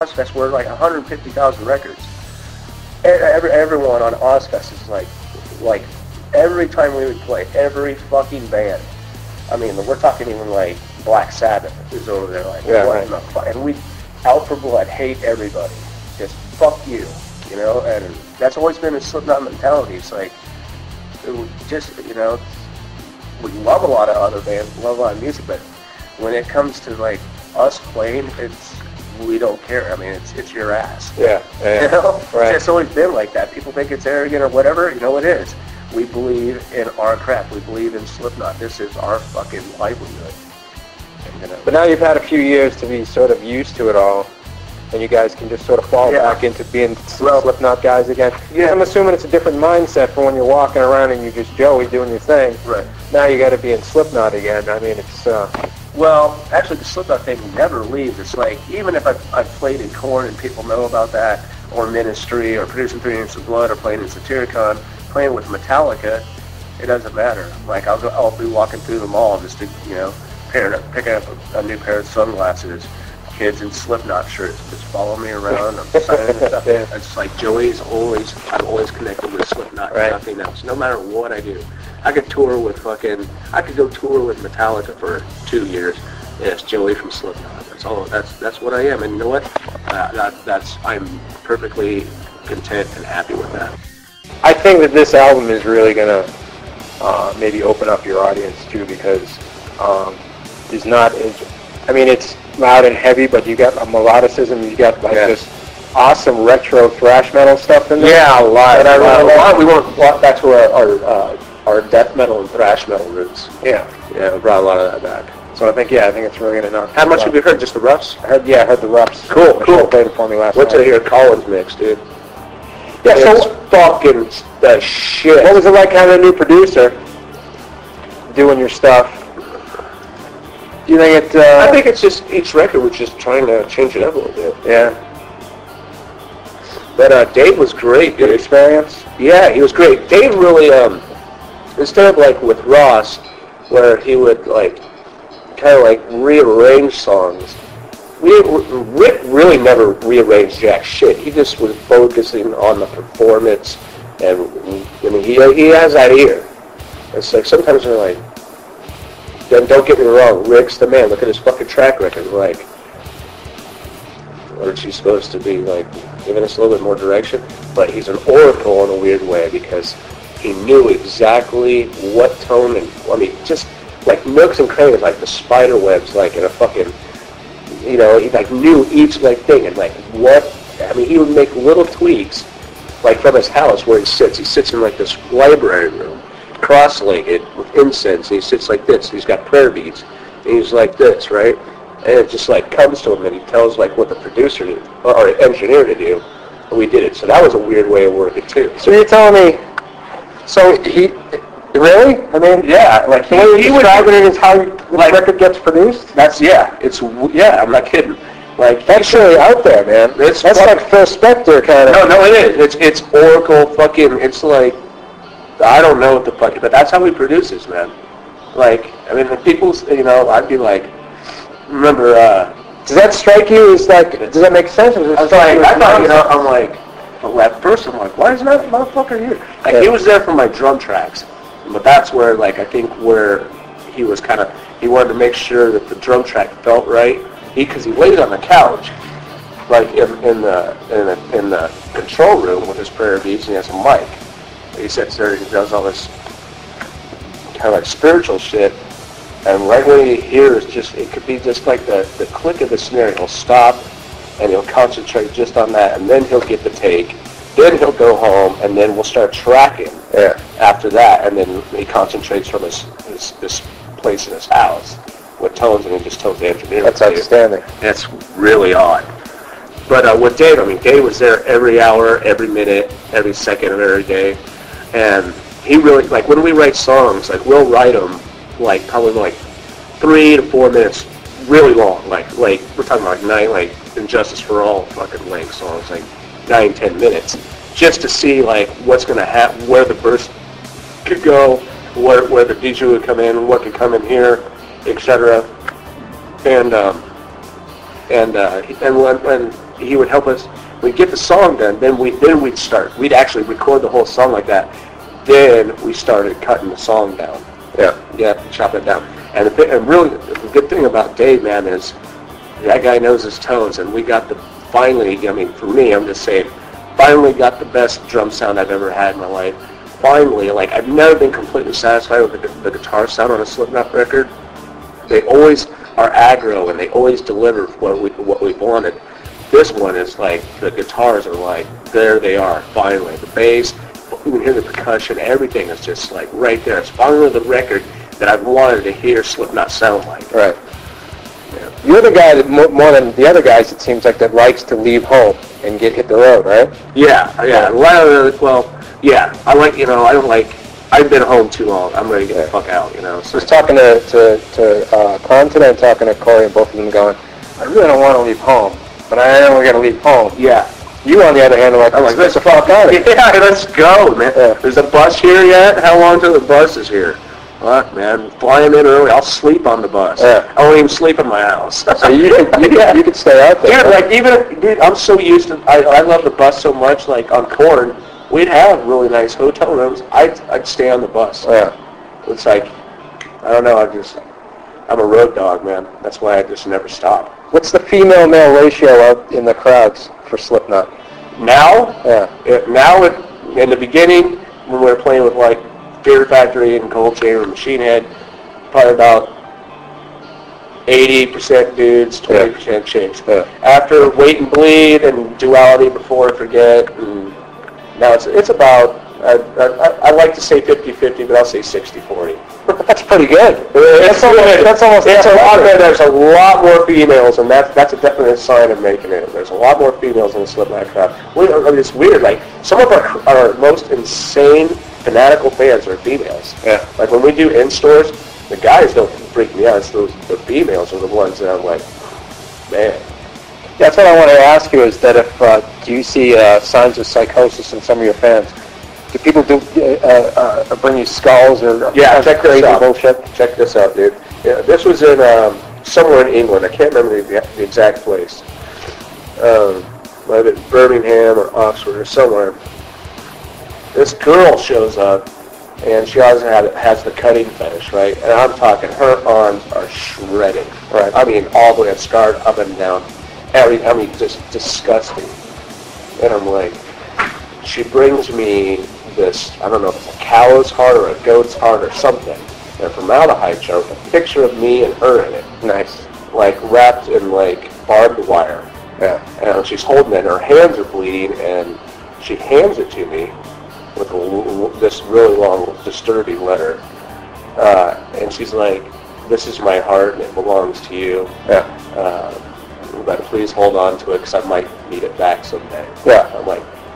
Ozfest were like 150,000 records. Everyone on Ozfest is like every time we would play, every fucking band. I mean, we're talking even like Black Sabbath is over there, like, yeah, what right. in the fuck? And we, Out for Blood, hate everybody. Just fuck you, you know? And that's always been a Slipknot mentality. It's like, just, you know, we love a lot of other bands, love a lot of music, but when it comes to like us playing, we don't care. I mean, it's your ass. Yeah. You know? Right. It's always been like that. People think it's arrogant or whatever. You know, it is. We believe in our craft. We believe in Slipknot. This is our fucking livelihood. And, you know, But now you've had a few years to be sort of used to it all, and you guys can just sort of fall back into being Slipknot guys again. Yeah. I'm assuming it's a different mindset from when you're walking around and you're just Joey doing your thing. Right. Now you got to be in Slipknot again. I mean, it's... Well, actually, the Slipknot thing never leaves. It's like, even if I've played in Korn and people know about that, or Ministry, or producing 3 Inches of Blood, or playing in Satyricon, playing with Metallica, it doesn't matter. Like, I'll be walking through the mall just to, you know, picking up a new pair of sunglasses, kids in Slipknot shirts just follow me around. I'm signing and stuff. Yeah. It's like I'm always connected with Slipknot, right. Nothing else. No matter what I do. I could go tour with Metallica for 2 years. Yeah, it's Joey from Slipknot. That's all. That's what I am. And you know what? I'm perfectly content and happy with that. I think that this album is really going to maybe open up your audience too, because it's not... I mean, it's loud and heavy, but you got a melodicism. You got like this awesome retro thrash metal stuff in there. Yeah, a lot. A lot. We went back to our death metal and thrash metal roots. Yeah, we brought a lot of that back. So I think it's really going to knock. How much have you heard? Just the roughs? I heard the roughs. Cool. Played it for me last Went night. to hear Collins mix, dude. Yeah, It's so fucking the shit. what was it like having a new producer doing your stuff? Do you think it... I think it's just each record was just trying to change it up a little bit. Yeah. But Dave was great, dude. Good experience? Yeah, he was great. Dave really, instead of like with Ross, where he would like kind of like rearrange songs, Rick really never rearranged jack shit. He just was focusing on the performance, and I mean he has that ear. It's like sometimes they're like, then don't get me wrong, Rick's the man. Look at his fucking track record. Like, aren't you supposed to be like giving us a little bit more direction? But he's an oracle in a weird way, because he knew exactly what tone, and I mean, just like nooks and crannies, like the spider webs, like in a fucking, you know, he like knew each like thing, and like what, I mean, he would make little tweaks, like from his house where he sits. He sits in like this library room, cross-legged with incense, and he sits like this. He's got prayer beads, and he's like this, right? And it just like comes to him, and he tells like what the producer did, or engineer to do, and we did it. So that was a weird way of working too. So you're telling me, so he, really? I mean, Yeah, like the way you're describing it is how the record gets produced? I'm not kidding. Like, That's really out there, man. That's like Phil Spector kind of. No, it is. It's Oracle fucking, it's like, I don't know what the fuck, but that's how he produces, man. Like, I mean, the people, you know, I'd be like, remember, does that strike you as like, does that make sense? I thought, you know, I'm like, well, at first I'm like, why is that motherfucker here? Like, he was there for my drum tracks, but that's where, like, I think where he was kind of, he wanted to make sure that the drum track felt right, because he laid on the couch, like in the control room with his prayer beads, and he has a mic. He sits there and he does all this kind of like spiritual shit, and right when he hears just, it could be just like the click of the snare, he'll stop and he'll concentrate just on that, and then he'll get the take, then he'll go home, and then we'll start tracking after that, and then he concentrates from this place in his house with tones, and he just tells the engineer. That's outstanding. That's really odd. But with Dave, I mean, Dave was there every hour, every minute, every second of every day, and he really, like, when we write songs, like, we'll write them, like, probably like 3 to 4 minutes, really long, like we're talking about like Injustice for All fucking length songs, like 9-10 minutes, just to see like what's gonna happen, where the burst could go, where the DJ would come in, what could come in here, etc. And when he would help us. We'd get the song done, then we'd start. We'd actually record the whole song like that. Then we started cutting the song down. Yeah, chop it down. And really, the good thing about Dave, man, is that guy knows his tones, and we got finally, I mean, for me, I'm just saying, finally got the best drum sound I've ever had in my life. Finally, like, I've never been completely satisfied with the guitar sound on a Slipknot record. They always are aggro, and they always deliver what we wanted. This one is like, the guitars are like, there they are, finally. The bass, you can hear the percussion, everything is just like right there. It's finally the record that I've wanted to hear Slipknot sound like. Right. Yeah. You're the guy that, more than the other guys, it seems like, that likes to leave home and hit the road, right? Yeah. Well, yeah. I like, I don't like, I've been home too long. I'm ready to get the fuck out, So. I was talking to Con today and talking to Corey, and both of them going, I really don't want to leave home, but I know we're going to leave home. Yeah. You, on the other hand, are like, let's get the fuck out of here. Yeah, let's go, man. Yeah. There's a bus here yet? How long till the bus is here? What, man? Flying in early. I'll sleep on the bus. Yeah. I won't even sleep in my house. So you could stay out there. Dude, I'm so used to, I love the bus so much, like on Corn, we'd have really nice hotel rooms. I'd stay on the bus. Yeah. It's like, I don't know, I'm a road dog, man. That's why I just never stop. What's the female-male ratio in the crowds for Slipknot? Now? Yeah. Now, in the beginning, when we were playing with, like, Fear Factory and Cold Chamber and Machine Head, probably about 80% dudes, 20% chicks. Yeah. After Wait and Bleed and Duality, Before I Forget, and now it's about, I like to say 50-50, but I'll say 60-40. That's pretty good. That's almost. It's a lot better. There's a lot more females, and that's a definite sign of making it. There's a lot more females in the Slipknot crowd. It's weird. Like, some of our most insane fanatical fans are females. Yeah. Like, when we do in-stores, the guys don't freak me out. It's the females are the ones that I'm like, man. That's what I want to ask you, is that if, do you see signs of psychosis in some of your fans? Do people bring you skulls or check this out. Bullshit? Check this out, dude. Yeah, this was in somewhere in England. I can't remember the exact place. Either Birmingham or Oxford or somewhere. This girl shows up, and she always has the cutting fetish, right? And I'm talking, her arms are shredded. Right. I mean, all the way scarred up and down. Just disgusting. And I'm like, she brings me this, I don't know if it's a cow's heart or a goat's heart or something. And formaldehyde jar with a picture of me and her in it. Nice. Like, wrapped in, like, barbed wire. Yeah. And she's holding it, and her hands are bleeding, and she hands it to me with this really long, disturbing letter. And she's like, this is my heart, and it belongs to you. Yeah. But please hold on to it, because I might need it back someday. Yeah.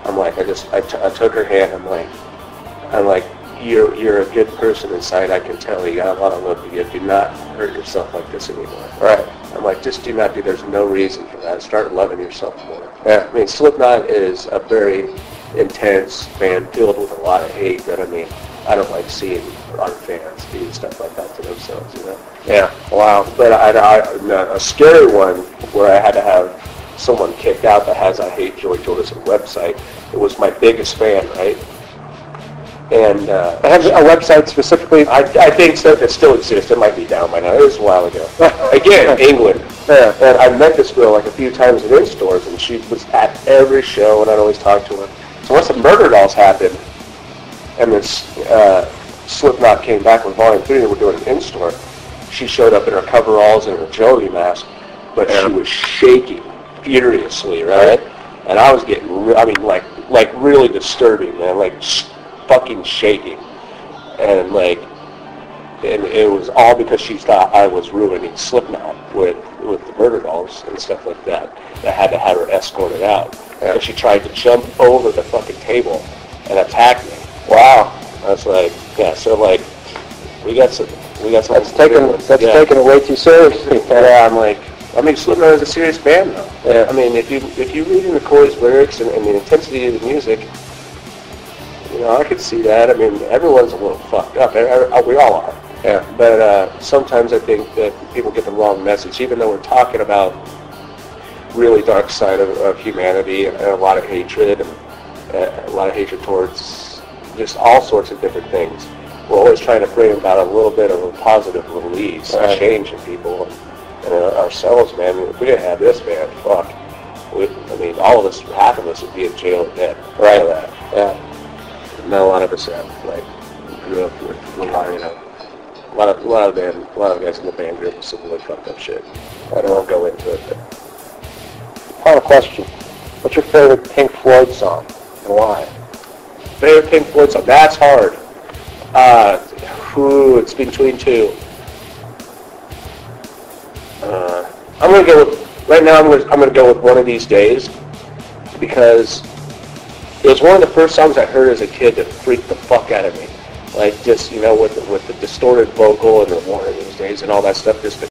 I took her hand. I'm like, you're a good person inside. I can tell you got a lot of love for you. Do not hurt yourself like this anymore. Right. I'm like, just do not do. There's no reason for that. Start loving yourself more. Yeah. I mean, Slipknot is a very intense band filled with a lot of hate. But I mean, I don't like seeing our fans do stuff like that to themselves. Yeah. Wow. But a scary one where I had to have someone kicked out that has I Hate Joey Jordison website. It was my biggest fan, right? And I have a website specifically. I think so. It still exists. It might be down by now. It was a while ago. Again, England. Yeah. And I met this girl like a few times in stores, and she was at every show, and I'd always talk to her. So once the Murder Dolls happened, and this Slipknot came back with Volume 3, and we're doing an in-store, she showed up in her coveralls and her Joey mask, but she was shaking furiously, right? And I was getting, like really disturbing, man, like fucking shaking. And it was all because she thought I was ruining Slipknot with the Murder Dolls and stuff like that. I had to have her escorted out. And she tried to jump over the fucking table and attack me. Wow. I was like, yeah, so like, we got some. That's taking it way too seriously. Yeah, I'm like, Slipknot is a serious band, though. Yeah. I mean, if you read into Corey's lyrics and the intensity of the music, I could see that. I mean, everyone's a little fucked up. We all are. Yeah. But sometimes I think that people get the wrong message, even though we're talking about really dark side of humanity, and a lot of hatred, and a lot of hatred towards just all sorts of different things. We're always trying to bring about a little bit of a positive release, a change in people, and ourselves, man. If we didn't have this, man, fuck. I mean, all of us, half of us would be in jail or dead. Right. That. Yeah. Not a lot of us have, like, grew up with a lot, you know, a lot of guys in the band grew up with some really fucked up shit. I don't want to go into it, but. Final question. What's your favorite Pink Floyd song, and why? Favorite Pink Floyd song? That's hard. It's between two. I'm gonna go with right now. I'm gonna go with One of These Days, because it was one of the first songs I heard as a kid that freaked the fuck out of me. Like, just, you know, with the distorted vocal and the One of These Days and all that stuff, just